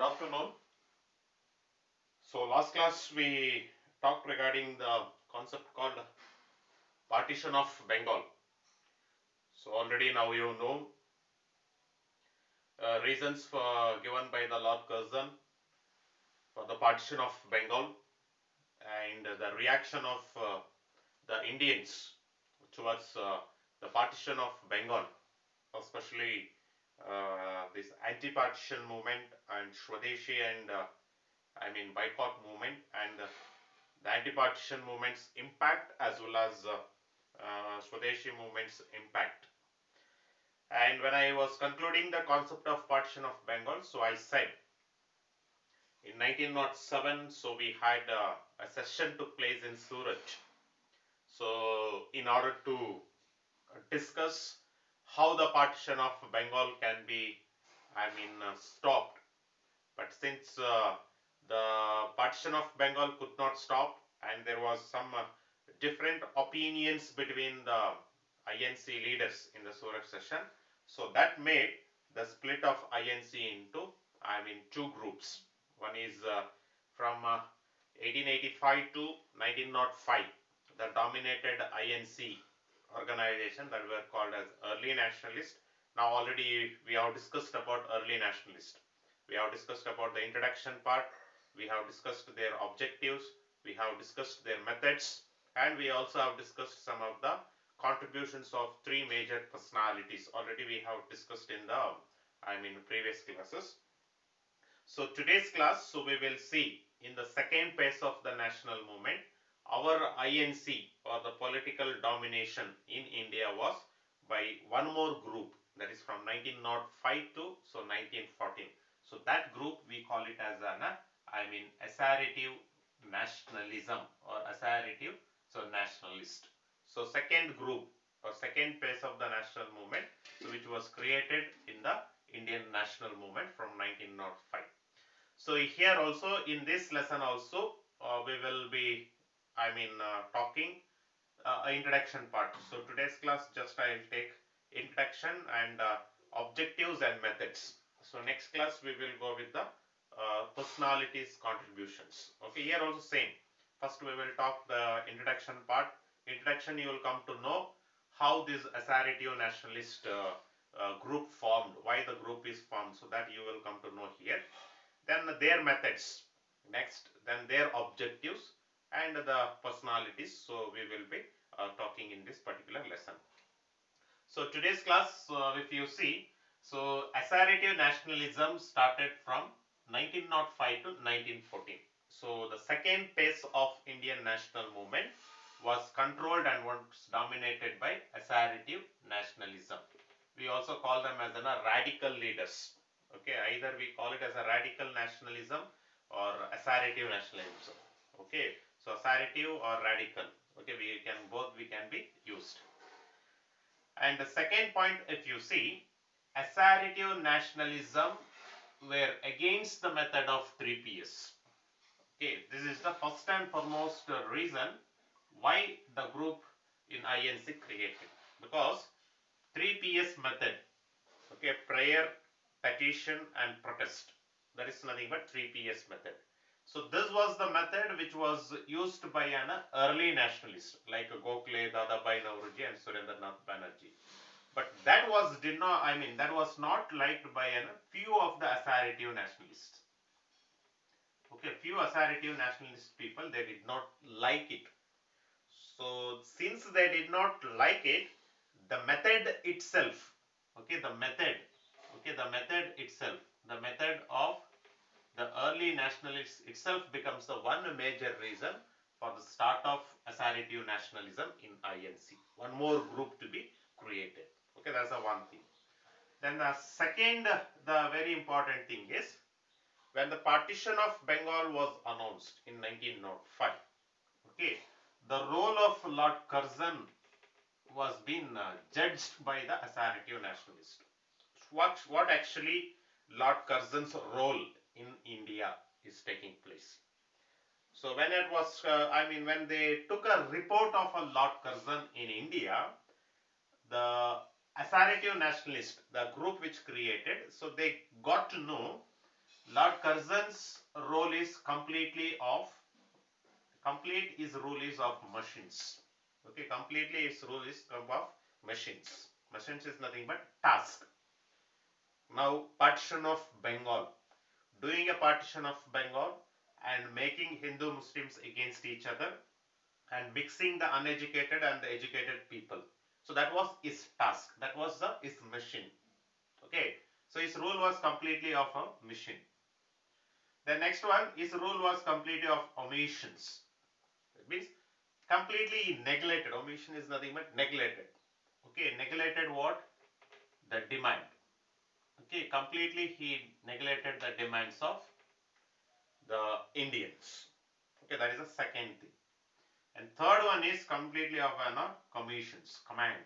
Good afternoon. So last class we talked regarding the concept called partition of Bengal. So already now you know reasons for given by the Lord Curzon for the partition of Bengal and the reaction of the Indians towards the partition of Bengal, especially this anti-partition movement and Swadeshi and boycott movement and the anti-partition movement's impact as well as Swadeshi movement's impact. And when I was concluding the concept of partition of Bengal, so I said in 1907, so we had a session took place in Surat. So in order to discuss how the partition of Bengal can be, stopped. But since the partition of Bengal could not stop, and there was some different opinions between the INC leaders in the Surat session, so that made the split of INC into, two groups. One is from 1885 to 1905, the dominated INC organization that were called as early nationalist. Now already we have discussed about early nationalist. We have discussed about the introduction part, we have discussed their objectives, we have discussed their methods, and we also have discussed some of the contributions of three major personalities. Already we have discussed in the previous classes. So today's class, so we will see in the second phase of the national movement, our INC or the political domination in India was by one more group, that is from 1905 to 1914. So that group we call it as an assertive nationalism or assertive nationalist. So second group or second phase of the national movement, so which was created in the Indian national movement from 1905. So here also in this lesson also we will be talking introduction part. So today's class just I will take introduction and objectives and methods. So next class we will go with the personalities contributions. Okay, here also same. First we will talk the introduction part. Introduction you will come to know how this assertive nationalist group formed, why the group is formed, so that you will come to know here. Then their methods, next then their objectives and the personalities. So we will be talking in this particular lesson. So today's class, if you see, so assertive nationalism started from 1905 to 1914. So the second phase of Indian national movement was controlled and was dominated by assertive nationalism. We also call them as radical leaders. Okay, either we call it as a radical nationalism or assertive nationalism. Okay, so assertive or radical. Okay, we can be used. And the second point, if you see, assertive nationalism were against the method of 3PS. Okay, this is the first and foremost reason why the group in INC created, because 3PS method, okay, prayer, petition and protest, that is nothing but 3PS method. So this was the method which was used by an early nationalist like Gokhale, Dadabhai Naoroji and Surendranath Banerjee. But that was not liked by a few of the assertive nationalists. Okay, few assertive nationalist people, they did not like it. So since they did not like it, the method itself, the method itself, the method of the early nationalists itself becomes the one major reason for the start of assertive nationalism in INC. One more group to be created. Okay, that's the one thing. Then the second, the very important thing is when the partition of Bengal was announced in 1905. Okay, the role of Lord Curzon was being judged by the assertive nationalists. What actually Lord Curzon's role in India is taking place. So when it was, when they took a report of a Lord Curzon in India, the assertive nationalist, the group which created, so they got to know Lord Curzon's role is completely of complete his rule is of machines. Okay, completely his rule is of machines. Machines is nothing but task. Now partition of Bengal, doing a partition of Bengal and making Hindu Muslims against each other and mixing the uneducated and the educated people. So that was his task. That was his mission. Okay. So his rule was completely of a mission. The next one, his rule was completely of omissions. It means completely neglected. Omission is nothing but neglected. Okay, neglected what? The demand. Okay, completely he neglected the demands of the Indians. Okay, that is the second thing. And third one is completely of commissions, command.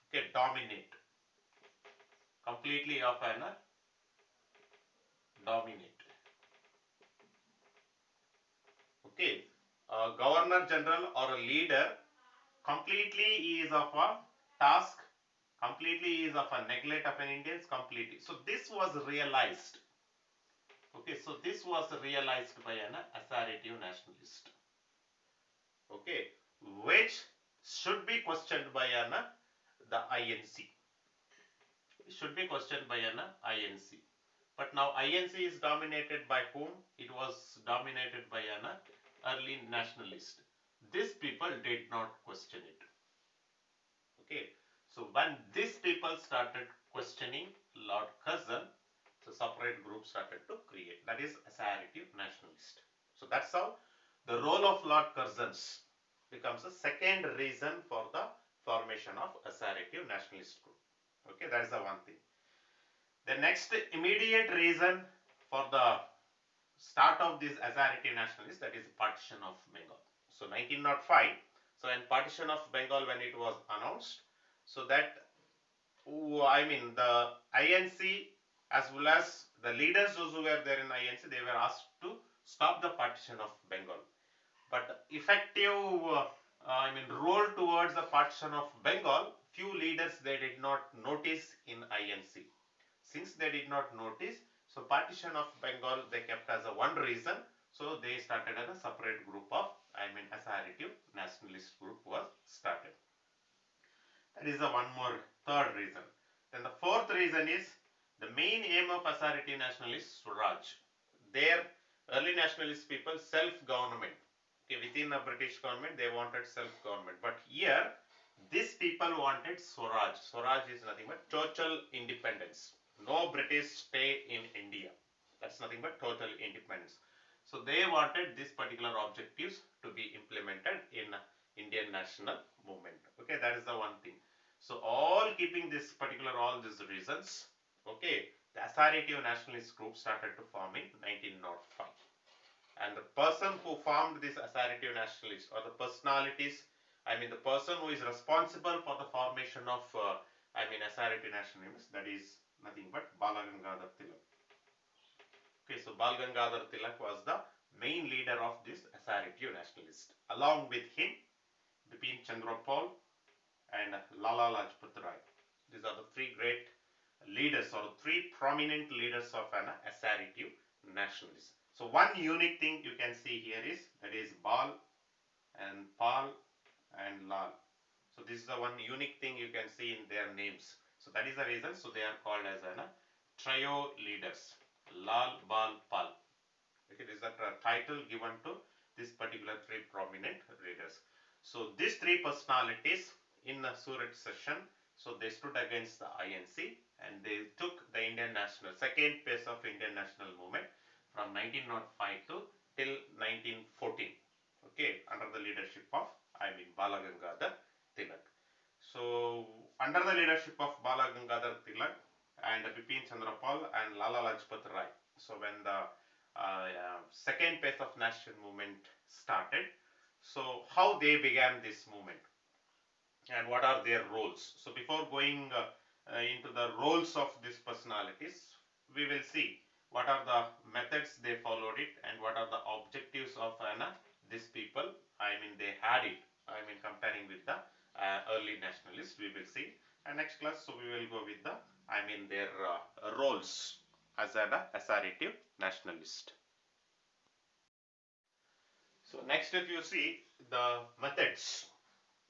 Okay, dominate. Completely of dominate. Okay, a governor general or a leader completely is of a task, completely is of a neglect of an Indians completely. So this was realized. Okay, so this was realized by an assertive nationalist. Okay, which should be questioned by an the INC. It should be questioned by an INC. But now INC is dominated by whom? It was dominated by an early nationalist. These people did not question it. Okay, so when these people started questioning Lord Curzon, so separate group started to create. That is assertive nationalist. So that's how the role of Lord Curzon's becomes a second reason for the formation of assertive nationalist group. Okay, that is the one thing. The next immediate reason for the start of this assertive nationalist, that is partition of Bengal. So 1905, so in partition of Bengal when it was announced, so that I mean the INC as well as the leaders those who were there in INC, they were asked to stop the partition of Bengal. But effective role towards the partition of Bengal, few leaders they did not notice in INC. Since they did not notice, so partition of Bengal they kept as a one reason. So they started as a separate group of assertive nationalist group was started. That is the one more third reason. Then the fourth reason is the main aim of assertive nationalists Swaraj. Their early nationalist people self-government. Okay, within the British government they wanted self-government, but here these people wanted Swaraj. Swaraj is nothing but total independence. No British stay in India. That's nothing but total independence. So they wanted these particular objectives to be implemented in Indian national movement. Okay, that is the one thing. So all keeping this particular all these reasons, okay, the assertive nationalist group started to form in 1905. And the person who formed this assertive nationalist or the personalities, the person who is responsible for the formation of assertive nationalists, that is nothing but Balagangadhar Tilak. Okay, so Balagangadhar Tilak was the main leader of this assertive nationalist. Along with him, Bipin Chandra Pal and Lala Lajpat Rai. These are the three great leaders or three prominent leaders of an assertive nationalism. So one unique thing you can see here is that is Bal and Pal and Lal. So this is the one unique thing you can see in their names. So that is the reason. So they are called as an trio leaders. Lal, Bal, Pal. Okay, this is the title given to this particular three prominent leaders. So these three personalities in the Surat session, so they stood against the INC and they took the Indian national second phase of Indian national movement from 1905 to till 1914. Okay, under the leadership of Balagangadhar Tilak. So under the leadership of Balagangadhar Tilak and Bipin Chandra Pal and Lala Lajpat Rai. So when the second phase of national movement started, so how they began this movement and what are their roles. So before going into the roles of these personalities, we will see what are the methods they followed it and what are the objectives of these people. They had it. Comparing with the early nationalists, we will see. And next class, so we will go with the their roles. as an assertive nationalist. So next, if you see the methods,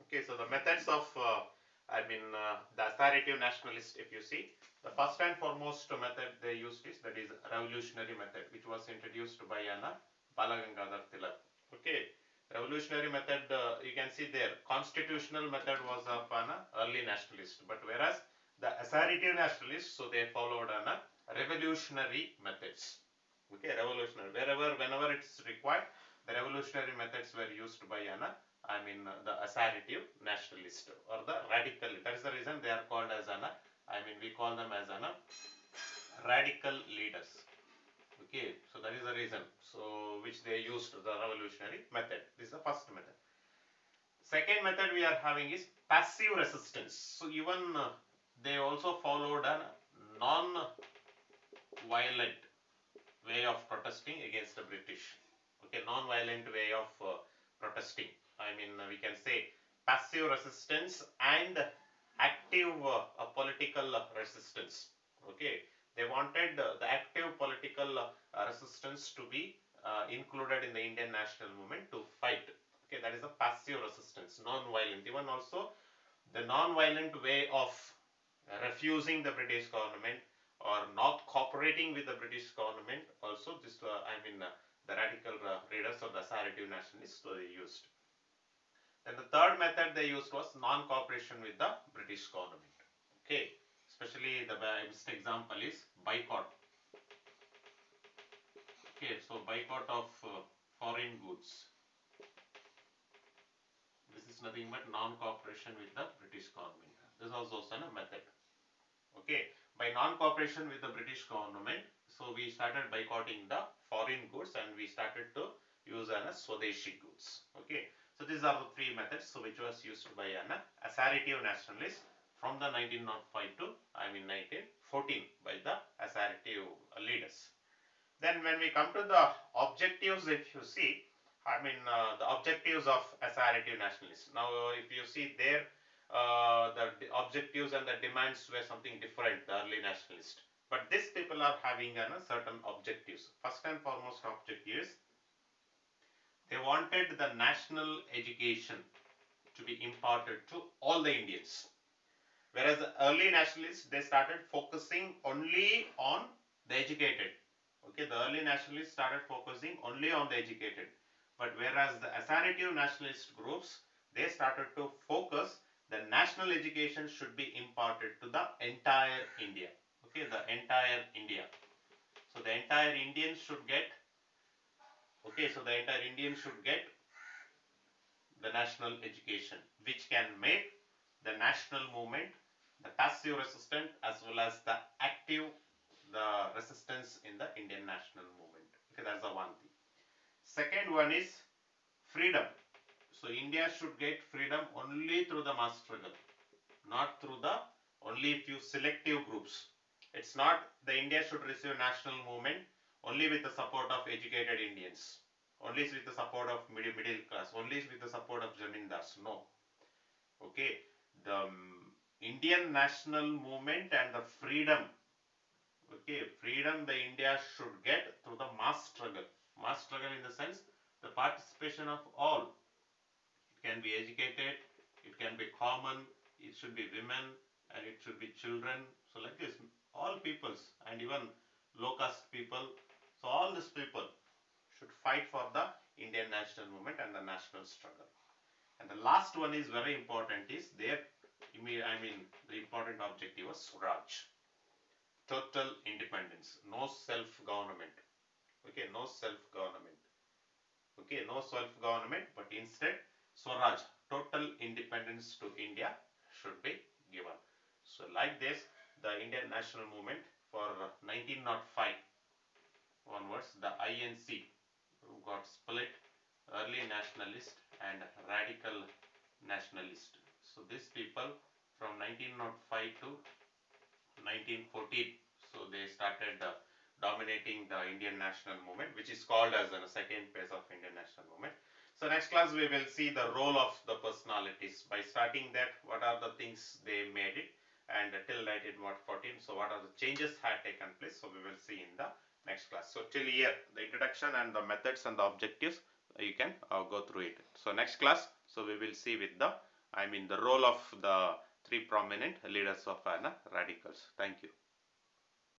okay, so the methods of the assertive nationalist, if you see, the first and foremost method they used is, that is revolutionary method, which was introduced by Anna Balagangadhar Tilak. Okay, revolutionary method, you can see there, constitutional method was of Anna early nationalist, but whereas the assertive nationalists, so they followed Anna revolutionary methods. Okay, revolutionary, whenever it's required, the revolutionary methods were used by Anna, the assertive nationalist or the radical. That is the reason they are called as Anna. We call them as Anna radical leaders. Okay, so that is the reason. So which they used the revolutionary method. This is the first method. Second method we are having is passive resistance. So even they also followed a non-violent way of protesting against the British. Okay, non-violent way of protesting. We can say passive resistance and active political resistance. Okay, they wanted the active political resistance to be included in the Indian national movement to fight. Okay, that is a passive resistance, non-violent. Even also the non-violent way of refusing the British government or not cooperating with the British government. Also, this the radical readers or the assertive nationalists, so they used. Then the third method they used was non-cooperation with the British government. Okay, especially the best example is boycott. Okay, so boycott of foreign goods. This is nothing but non-cooperation with the British government. This is also a method. Okay, by non-cooperation with the British government, so we started boycotting the foreign goods and we started to use an Swadeshi goods. Okay, so these are the three methods, so which was used by an assertive nationalists from the 1905 to 1914 by the assertive leaders. Then when we come to the objectives, if you see, the objectives of assertive nationalists. Now, if you see there, the objectives and the demands were something different, the early nationalists. But these people are having certain objectives. First and foremost objective is they wanted the national education to be imparted to all the Indians. Whereas the early nationalists, they started focusing only on the educated. Okay, the early nationalists started focusing only on the educated. But whereas the assertive nationalist groups, they started to focus the national education should be imparted to the entire India. Okay, the entire India. So the entire Indians should get, the national education, which can make the national movement, the passive resistance as well as the active, the resistance in the Indian national movement. Okay, that's the one thing. Second one is freedom. So India should get freedom only through the mass struggle, not through the only few selective groups. It's not the India should receive national movement only with the support of educated Indians, only with the support of middle class, only with the support of zamindars. No. Okay, the Indian national movement and the freedom, okay, freedom the India should get through the mass struggle. Mass struggle in the sense the participation of all. It can be educated, it can be common, it should be women, and it should be children. So like this, all peoples and even low caste people. So all these people should fight for the Indian national movement and the national struggle. And the last one is very important, is their, the important objective was Swaraj. Total independence, no self-government. Okay, no self-government. Okay, no self-government, but instead Swaraj, total independence to India should be given. So like this, the Indian national movement for 1905 onwards, the INC got split, early nationalist and radical nationalist. So these people from 1905 to 1914, so they started dominating the Indian national movement, which is called as the second phase of Indian national movement. So next class we will see the role of the personalities. By starting that, what are the things they made it, and till 1914, so what are the changes had taken place, so we will see class. So till here, the introduction and the methods and the objectives, you can go through it. So next class, so we will see with the, the role of the three prominent leaders of radicals. Thank you.